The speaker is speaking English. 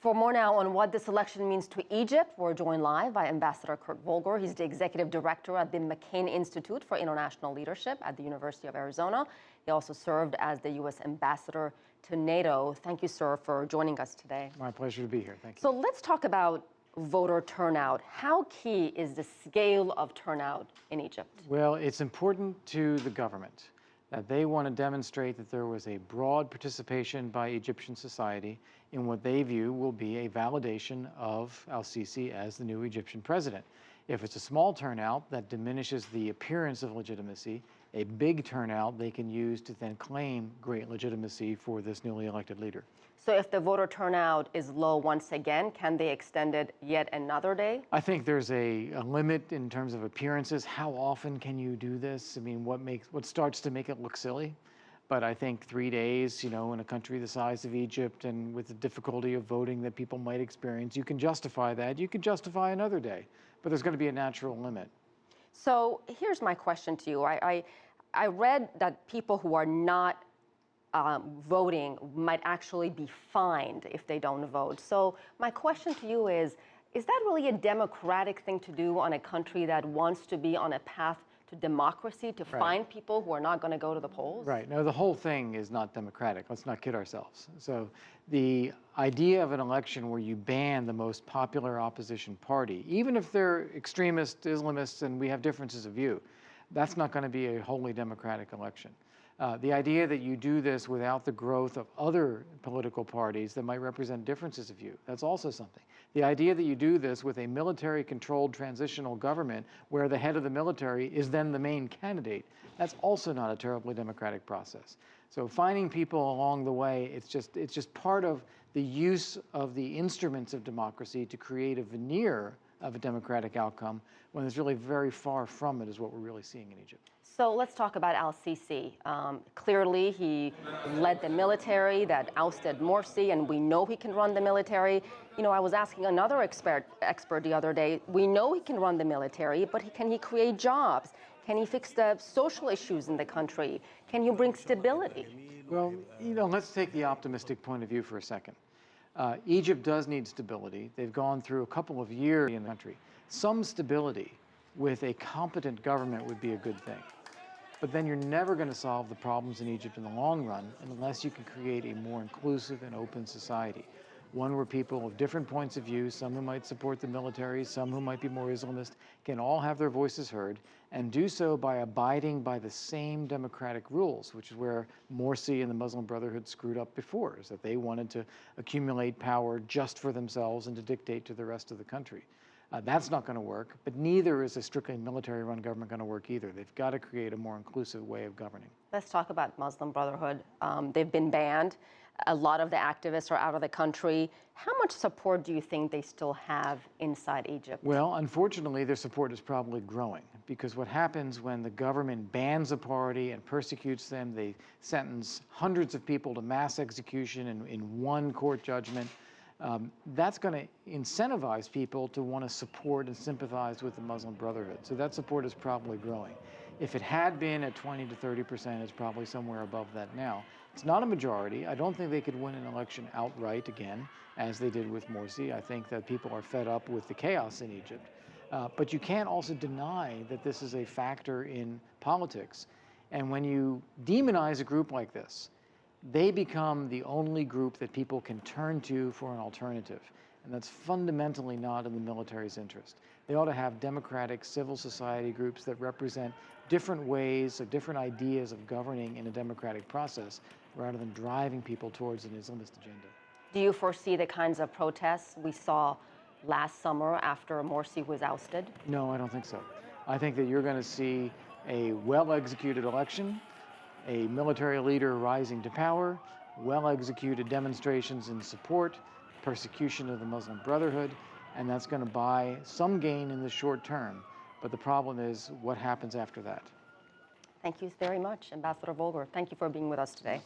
For more now on what this election means to Egypt, we're joined live by Ambassador Kurt Volker. He's the executive director at the McCain Institute for International Leadership at the University of Arizona. He also served as the U.S. ambassador to NATO. Thank you, sir, for joining us today. My pleasure to be here. Thank you. So let's talk about voter turnout. How key is the scale of turnout in Egypt? Well, it's important to the government that they want to demonstrate that there was a broad participation by Egyptian society in what they view will be a validation of Al-Sisi as the new Egyptian president. If it's a small turnout, that diminishes the appearance of legitimacy. A big turnout they can use to then claim great legitimacy for this newly elected leader. So if the voter turnout is low once again, can they extend it yet another day? I think there's a limit in terms of appearances. How often can you do this? I mean, what starts to make it look silly? But I think 3 days, in a country the size of Egypt and with the difficulty of voting that people might experience, you can justify that. You can justify another day, but there's going to be a natural limit. So here's my question to you. I read that people who are not voting might actually be fined if they don't vote. So my question to you is that really a democratic thing to do on a country that wants to be on a path to democracy, to fine people who are not going to go to the polls? Right. No, the whole thing is not democratic. Let's not kid ourselves. So the idea of an election where you ban the most popular opposition party, even if they're extremist Islamists and we have differences of view, that's not going to be a wholly democratic election. The idea that you do this without the growth of other political parties that might represent differences of view, that's also something. The idea that you do this with a military-controlled transitional government where the head of the military is then the main candidate, that's also not a terribly democratic process. So finding people along the way, it's just part of the use of the instruments of democracy to create a veneer of a democratic outcome when it's really very far from it is what we're really seeing in Egypt. So let's talk about Al-Sisi. Clearly, he led the military that ousted Morsi, and we know he can run the military. I was asking another expert the other day, we know he can run the military, but can he create jobs? Can he fix the social issues in the country? Can you bring stability? Well, let's take the optimistic point of view for a second. Egypt does need stability. They've gone through a couple of years in the country. Some stability with a competent government would be a good thing. But then you're never going to solve the problems in Egypt in the long run unless you can create a more inclusive and open society. One where people of different points of view, some who might support the military, some who might be more Islamist, can all have their voices heard and do so by abiding by the same democratic rules, which is where Morsi and the Muslim Brotherhood screwed up before, is that they wanted to accumulate power just for themselves and to dictate to the rest of the country. That's not going to work, but neither is a strictly military-run government going to work either. They've got to create a more inclusive way of governing. Let's talk about Muslim Brotherhood. They've been banned. A lot of the activists are out of the country. How much support do you think they still have inside Egypt? Well, unfortunately, their support is probably growing because what happens when the government bans a party and persecutes them, they sentence hundreds of people to mass execution in one court judgment. That's going to incentivize people to want to support and sympathize with the Muslim Brotherhood. So that support is probably growing. If it had been at 20 to 30%, it's probably somewhere above that now. It's not a majority. I don't think they could win an election outright again, as they did with Morsi. I think that people are fed up with the chaos in Egypt. But you can't also deny that this is a factor in politics. And when you demonize a group like this, they become the only group that people can turn to for an alternative. And that's fundamentally not in the military's interest. They ought to have democratic civil society groups that represent different ways or different ideas of governing in a democratic process rather than driving people towards an Islamist agenda. Do you foresee the kinds of protests we saw last summer after Morsi was ousted? No, I don't think so. I think that you're going to see a well-executed election, a military leader rising to power, well-executed demonstrations in support, persecution of the Muslim Brotherhood, and that's going to buy some gain in the short term. But the problem is what happens after that. Thank you very much, Ambassador Volker. Thank you for being with us today.